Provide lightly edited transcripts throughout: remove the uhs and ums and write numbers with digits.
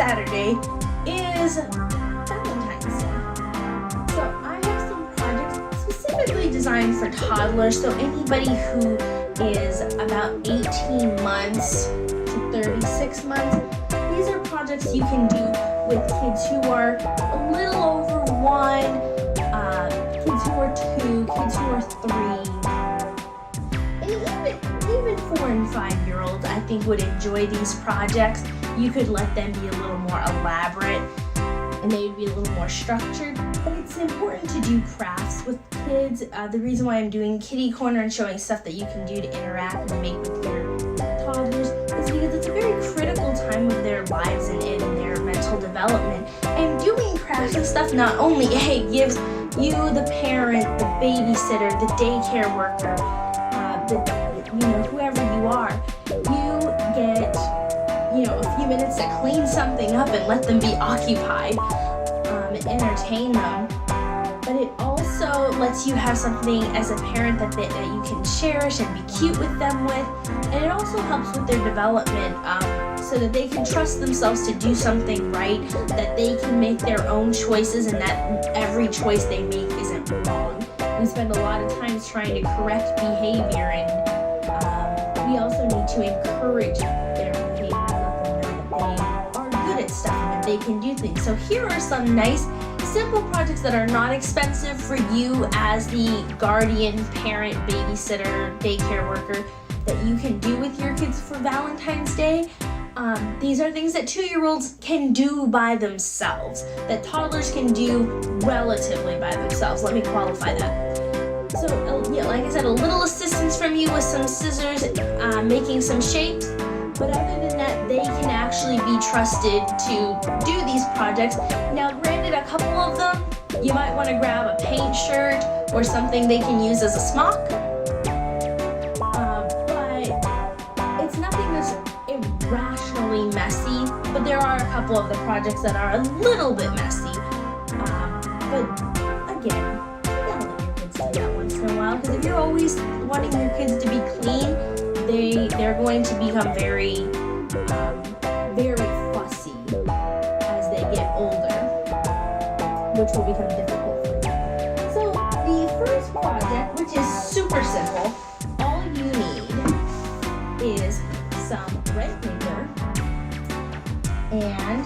Saturday is Valentine's Day. So I have some projects specifically designed for toddlers, so anybody who is about 18 months to 36 months. These are projects you can do with kids who are a little over 1, kids who are 2, kids who are 3, and even 4 and 5-year-olds I think would enjoy these projects. You could let them be a little more elaborate and they would be a little more structured, but it's important to do crafts with kids. The reason why I'm doing Kiddie Corner and showing stuff that you can do to interact and make with your toddlers is because it's a very critical time of their lives and in their mental development. And doing crafts and stuff not only gives you, the parent, the babysitter, the daycare worker, whoever you are, you get a few minutes to clean something up and let them be occupied and entertain them. But it also lets you have something as a parent that you can cherish and be cute with them with. And it also helps with their development so that they can trust themselves to do something right, that they can make their own choices and that every choice they make isn't wrong. We spend a lot of times trying to correct behavior, and we also need to encourage their behavior, let them know that they are good at stuff and that they can do things. So here are some nice simple projects that are not expensive for you as the guardian, parent, babysitter, daycare worker that you can do with your kids for Valentine's Day. These are things that 2-year-olds can do by themselves, that toddlers can do relatively by themselves. Let me qualify that. So, like I said, a little assistance from you with some scissors, making some shapes. But other than that, they can actually be trusted to do these projects. Now, granted, a couple of them, you might want to grab a paint shirt or something they can use as a smock. But it's nothing that's irrationally messy. But there are a couple of the projects that are a little bit messy. But again, you gotta let your kids do that once in a while. Because if you're always wanting your kids to be clean, they're going to become very fussy as they get older, which will become difficult for you. So the first project, which is super simple, all you need is some red paper and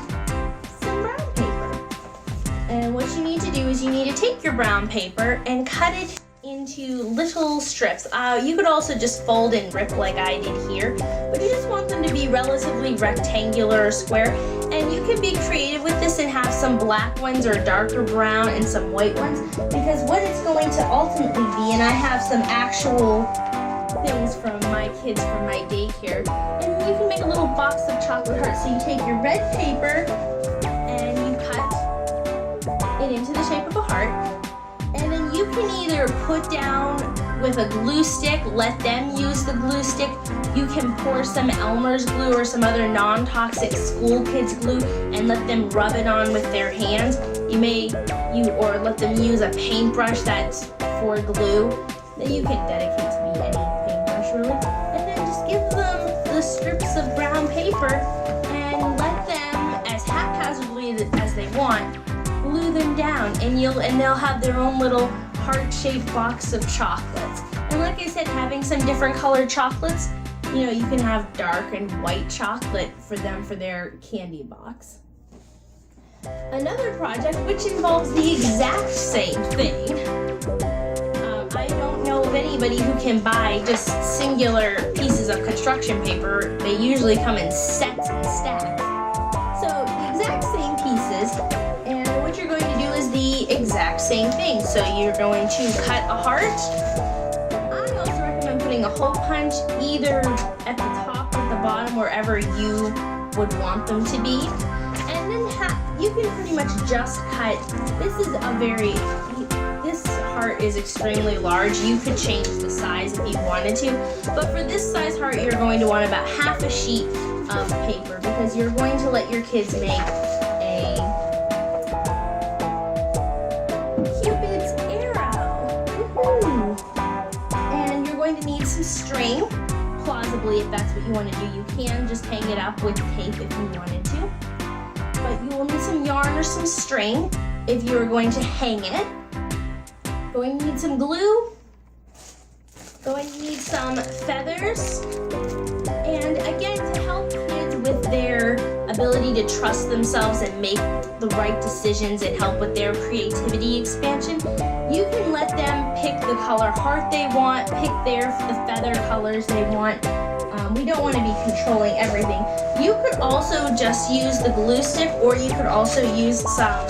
some brown paper. And what you need to do is you need to take your brown paper and cut it into little strips. You could also just fold and rip like I did here, but you just want them to be relatively rectangular or square. And you can be creative with this and have some black ones or darker brown and some white ones, because what it's going to ultimately be, and I have some actual things from my kids from my daycare, and you can make a little box of chocolate hearts. So you take your red paper and you cut it into the shape of a heart. And then you can either put down with a glue stick, let them use the glue stick. You can pour some Elmer's glue or some other non-toxic school kids glue and let them rub it on with their hands. Or let them use a paintbrush that's for glue that you can dedicate to be any paintbrush really. And then just give them the strips of brown paper and let them, as haphazardly as they want, glue them down, and they'll have their own little heart-shaped box of chocolates. And like I said, having some different colored chocolates, you can have dark and white chocolate for them for their candy box. Another project which involves the exact same thing. I don't know of anybody who can buy just singular pieces of construction paper. They usually come in sets and stacks. So the exact same pieces, and what you're going to do is the exact same thing. So you're going to cut a heart. I also recommend putting a hole punch either at the top or the bottom, wherever you would want them to be. And then you can pretty much just cut. This heart is extremely large. You could change the size if you wanted to. But for this size heart, you're going to want about half a sheet of paper, because you're going to let your kids make a Cupid's arrow. Woohoo! And you're going to need some string, plausibly if that's what you want to do. You can just hang it up with tape if you wanted to. or some string if you're going to hang it. Going to need some glue. Going to need some feathers. And again, to help kids with their ability to trust themselves and make the right decisions and help with their creativity expansion, you can let them pick the color heart they want, pick the feather colors they want. We don't want to be controlling everything. You could also just use the glue stick, or you could also use some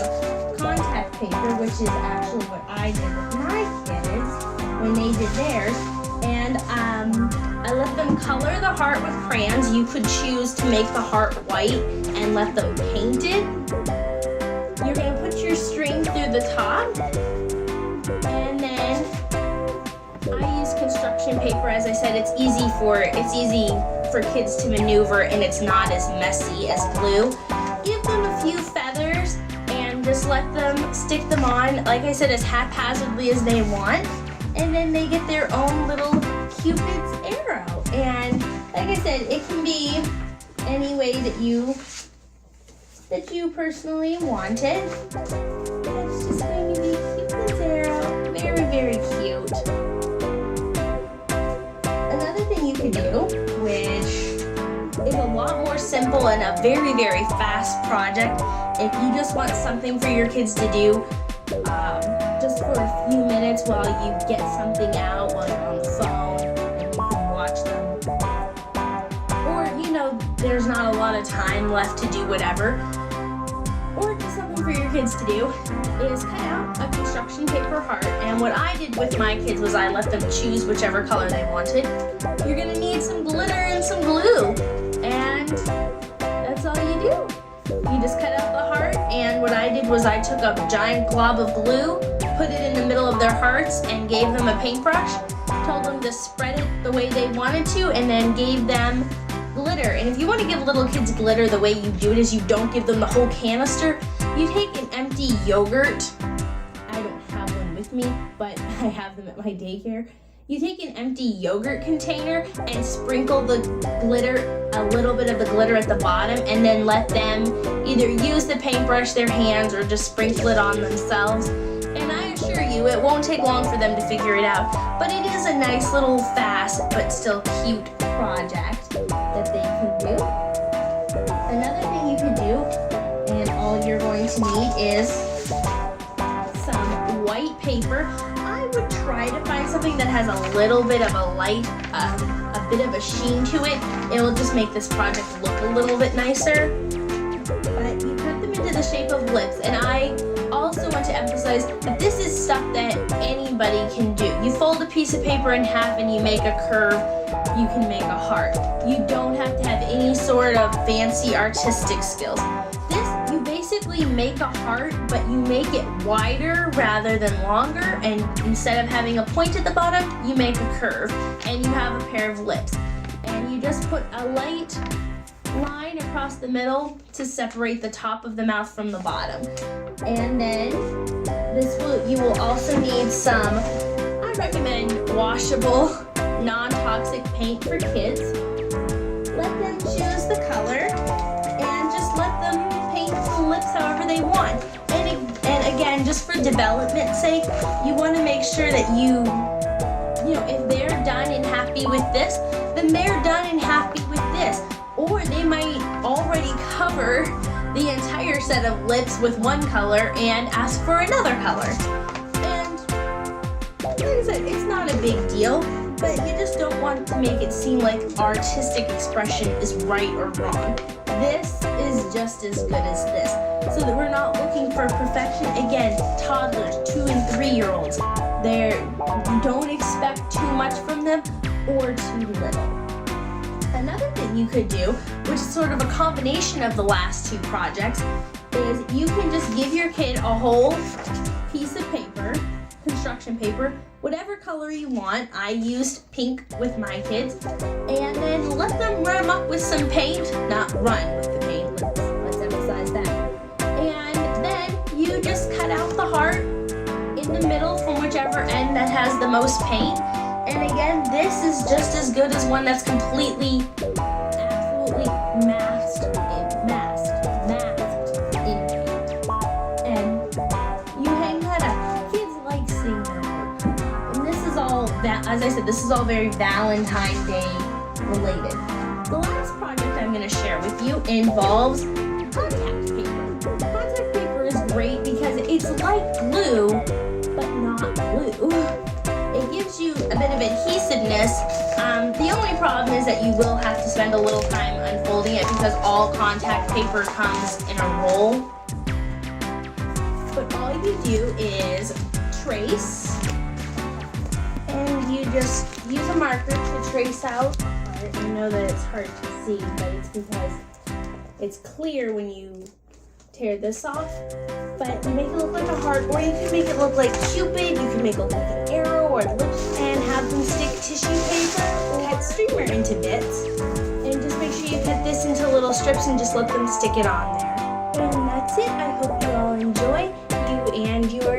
contact paper, which is actually what I did with my kids when they did theirs. And I let them color the heart with crayons. You could choose to make the heart white and let them paint it. You're going to put your string through the top, and then I use construction paper. As I said, it's easy for kids to maneuver, and it's not as messy as glue. Give them a few feathers and just let them stick them on, like I said, as haphazardly as they want, and then they get their own little Cupid's arrow. And like I said, it can be any way that you personally want it. It's just going to be Cupid's arrow. Very, very cute. Another thing you can do, which is a lot more simple and a very, very fast project, if you just want something for your kids to do just for a few minutes while you get something out, while you're on the phone and you can watch them, or there's not a lot of time left to do whatever, or just something for your kids to do, is cut out a construction paper heart. And what I did with my kids was I let them choose whichever color they wanted. You're gonna need some glitter and some glue, and that's all you do. You just cut out the heart, and what I did was I took a giant glob of glue, put it in the middle of their hearts, and gave them a paintbrush, told them to spread it the way they wanted to, and then gave them glitter. And if you want to give little kids glitter, the way you do it is you don't give them the whole canister. You take an empty yogurt. I don't have one with me, but I have them at my daycare. You take an empty yogurt container and sprinkle the glitter, a little bit of the glitter at the bottom, and then let them either use the paintbrush, their hands, or just sprinkle it on themselves. And I assure you, it won't take long for them to figure it out. But it is a nice little fast but still cute project that they can do. Another thing you can do, and all you're going to need, is some white paper. I would try to find something that has a little bit of a light, a bit of a sheen to it. It will just make this project look a little bit nicer. But you cut them into the shape of lips, and I also want to emphasize that this is stuff that anybody can do. You fold a piece of paper in half and you make a curve, you can make a heart. You don't have to have any sort of fancy artistic skills. This, you basically make a heart, but you make it wider rather than longer, and instead of having a point at the bottom, you make a curve, and you have a pair of lips. And you just put a light line across the middle to separate the top of the mouth from the bottom. And then you will also need some, I recommend washable, non-toxic paint for kids. Let them choose the color and just let them paint the lips however they want. And again, just for development's sake, you want to make sure that if they're done and happy with this, then they're done and happy with this. Or they might already cover the entire set of lips with one color and ask for another color. And like I said, it's not a big deal, but you just don't want to make it seem like artistic expression is right or wrong. This is just as good as this, so that we're not looking for perfection. Again, toddlers, 2 and 3-year-olds, you don't expect too much from them or too little. Another thing you could do, which is sort of a combination of the last two projects, is you can just give your kid a whole piece of paper, construction paper, whatever color you want. I used pink with my kids, and then let them run amok with some paint. Not run with the paint, let's emphasize that. And then you just cut out the heart in the middle from whichever end that has the most paint. And again, this is just as good as one that's completely, absolutely masked in paint. as I said, this is all very Valentine Day related. The last project I'm going to share with you involves contact paper. Contact paper is great because it's like glue, but not glue. It gives you a bit of adhesiveness. The only problem is that you will have to spend a little time unfolding it because all contact paper comes in a roll. But all you do is trace, and you just use a marker to trace out. I know that it's hard to see, but it's because it's clear when you tear this off. But you make it look like a heart, or you can make it look like Cupid, you can make it look like an arrow or lips, and have them stick tissue paper, cut streamer into bits, and just make sure you cut this into little strips and just let them stick it on there. And that's it. I hope you all enjoy, you and your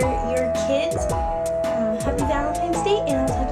kids. Happy Valentine's Day, and I'll talk